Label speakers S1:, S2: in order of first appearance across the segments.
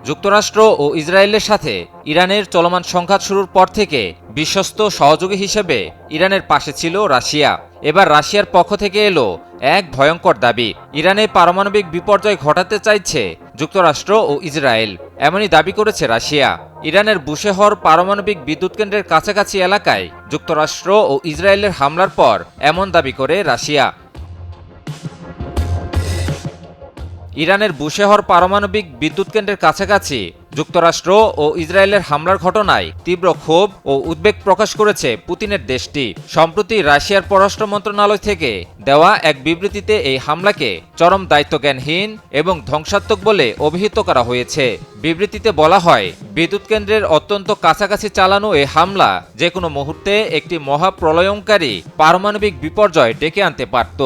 S1: যুক্তরাষ্ট্র ও ইসরায়েলের সাথে ইরানের চলমান সংঘাত শুরুর পর থেকে বিশ্বস্ত সহযোগী হিসেবে ইরানের পাশে ছিল রাশিয়া। এবার রাশিয়ার পক্ষ থেকে এলো এক ভয়ঙ্কর দাবি, ইরানে পারমাণবিক বিপর্যয় ঘটাতে চাইছে যুক্তরাষ্ট্র ও ইসরায়েল। এমনই দাবি করেছে রাশিয়া। ইরানের বুশেহর পারমাণবিক বিদ্যুৎ কেন্দ্রের কাছাকাছি এলাকায় যুক্তরাষ্ট্র ও ইসরায়েলের হামলার পর এমন দাবি করে রাশিয়া। ইরানের বুশেহর পারমাণবিক বিদ্যুৎ কেন্দ্রের কাছাকাছি যুক্তরাষ্ট্র ও ইসরায়েলের হামলার ঘটনায় তীব্র ক্ষোভ ও উদ্বেগ প্রকাশ করেছে পুতিনের দেশটি। সম্প্রতি রাশিয়ার পররাষ্ট্র মন্ত্রণালয় থেকে দেওয়া এক বিবৃতিতে এই হামলাকে চরম দায়িত্বজ্ঞানহীন এবং ধ্বংসাত্মক বলে অভিহিত করা হয়েছে। বিবৃতিতে বলা হয়, বিদ্যুৎ কেন্দ্রের অত্যন্ত কাছাকাছি চালানো এই হামলা যে কোনো মুহূর্তে একটি মহাপ্রলয়ঙ্কারী পারমাণবিক বিপর্যয় ডেকে আনতে পারত।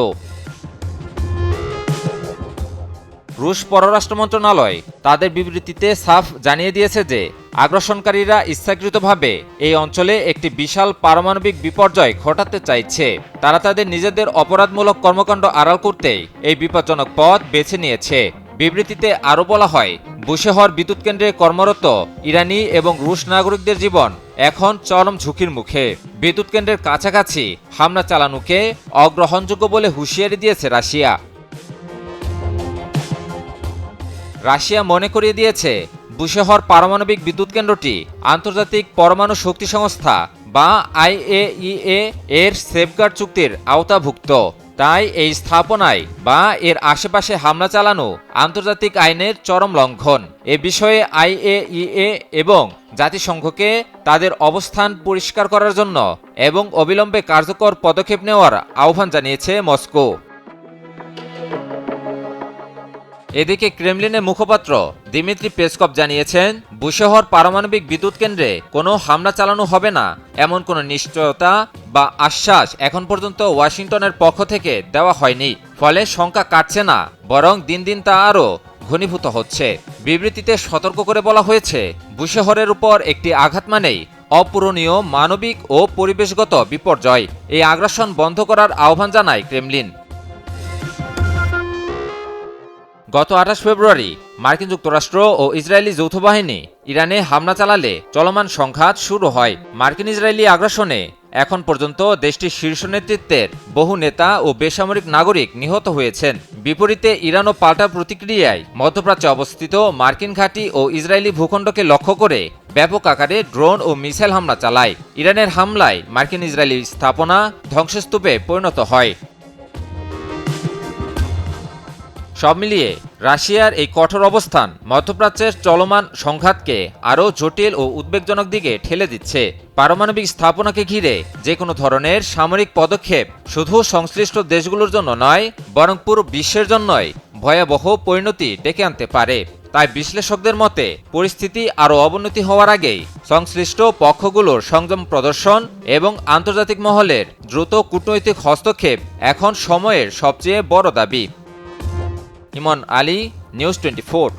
S1: রুশ পররাষ্ট্র মন্ত্রণালয় তাদের বিবৃতিতে সাফ জানিয়ে দিয়েছে যে আগ্রাসনকারীরা ইচ্ছাকৃতভাবে এই অঞ্চলে একটি বিশাল পারমাণবিক বিপর্যয় ঘটাতে চাইছে। তারা তাদের নিজেদের অপরাধমূলক কর্মকাণ্ড আড়াল করতেই এই বিপজ্জনক পথ বেছে নিয়েছে। বিবৃতিতে আরও বলা হয়, বুশেহর বিদ্যুৎ কেন্দ্রে কর্মরত ইরানি এবং রুশ নাগরিকদের জীবন এখন চরম ঝুঁকির মুখে। বিদ্যুৎ কেন্দ্রের কাছাকাছি হামলা চালানোকে অগ্রহণযোগ্য বলে হুঁশিয়ারি দিয়েছে রাশিয়া। রাশিয়া মনে করিয়ে দিয়েছে, বুশেহর পারমাণবিক বিদ্যুৎ কেন্দ্রটি আন্তর্জাতিক পরমাণু শক্তি সংস্থা বা IAEA এর সেফগার্ড চুক্তির আওতাভুক্ত। তাই এই স্থাপনায় বা এর আশেপাশে হামলা চালানো আন্তর্জাতিক আইনের চরম লঙ্ঘন। এ বিষয়ে IAEA এবং জাতিসংঘকে তাদের অবস্থান পরিষ্কার করার জন্য এবং অবিলম্বে কার্যকর পদক্ষেপ নেওয়ার আহ্বান জানিয়েছে মস্কো। এদিকে ক্রেমলিনের মুখপাত্র দিমিত্রি পেসকভ জানিয়েছেন, বুশেহর পারমাণবিক বিদ্যুৎ কেন্দ্রে কোনো হামলা চালানো হবে না এমন কোনো নিশ্চয়তা বা আশ্বাস এখন পর্যন্ত ওয়াশিংটনের পক্ষ থেকে দেওয়া হয়নি। ফলে শঙ্কা কাটছে না, বরং দিন দিন তা আরও ঘনীভূত হচ্ছে। বিবৃতিতে সতর্ক করে বলা হয়েছে, বুশেহরের উপর একটি আঘাত মানেই অপূরণীয় মানবিক ও পরিবেশগত বিপর্যয়। এই আগ্রাসন বন্ধ করার আহ্বান জানায় ক্রেমলিন। গত 28 ফেব্রুয়ারি মার্কিন যুক্তরাষ্ট্র ও ইসরায়েলি যৌথ বাহিনী ইরানে হামলা চালালে চলমান সংঘাত শুরু হয়। মার্কিন ইসরায়েলি আগ্রাসনে এখন পর্যন্ত দেশটির শীর্ষ নেতৃত্বের বহু নেতা ও বেসামরিক নাগরিক নিহত হয়েছেন। বিপরীতে ইরানও পাল্টা প্রতিক্রিয়ায় মধ্যপ্রাচ্যে অবস্থিত মার্কিন ঘাঁটি ও ইসরায়েলি ভূখণ্ডকে লক্ষ্য করে ব্যাপক আকারে ড্রোন ও মিসাইল হামলা চালায়। ইরানের হামলায় মার্কিন ইসরায়েলি স্থাপনা ধ্বংসস্তূপে পরিণত হয়। সব মিলিয়ে রাশিয়ার এই কঠোর অবস্থান মধ্যপ্রাচ্যের চলমান সংঘাতকে আরও জটিল ও উদ্বেগজনক দিকে ঠেলে দিচ্ছে। পারমাণবিক স্থাপনাকে ঘিরে যে কোনো ধরনের সামরিক পদক্ষেপ শুধু সংশ্লিষ্ট দেশগুলোর জন্য নয়, বরং পুরো বিশ্বের জন্যই ভয়াবহ পরিণতি ডেকে আনতে পারে। তাই বিশ্লেষকদের মতে পরিস্থিতি আরও অবনতি হওয়ার আগেই সংশ্লিষ্ট পক্ষগুলোর সংযম প্রদর্শন এবং আন্তর্জাতিক মহলের দ্রুত কূটনৈতিক হস্তক্ষেপ এখন সময়ের সবচেয়ে বড় দাবি। ইমন আলী, নিউজ 24।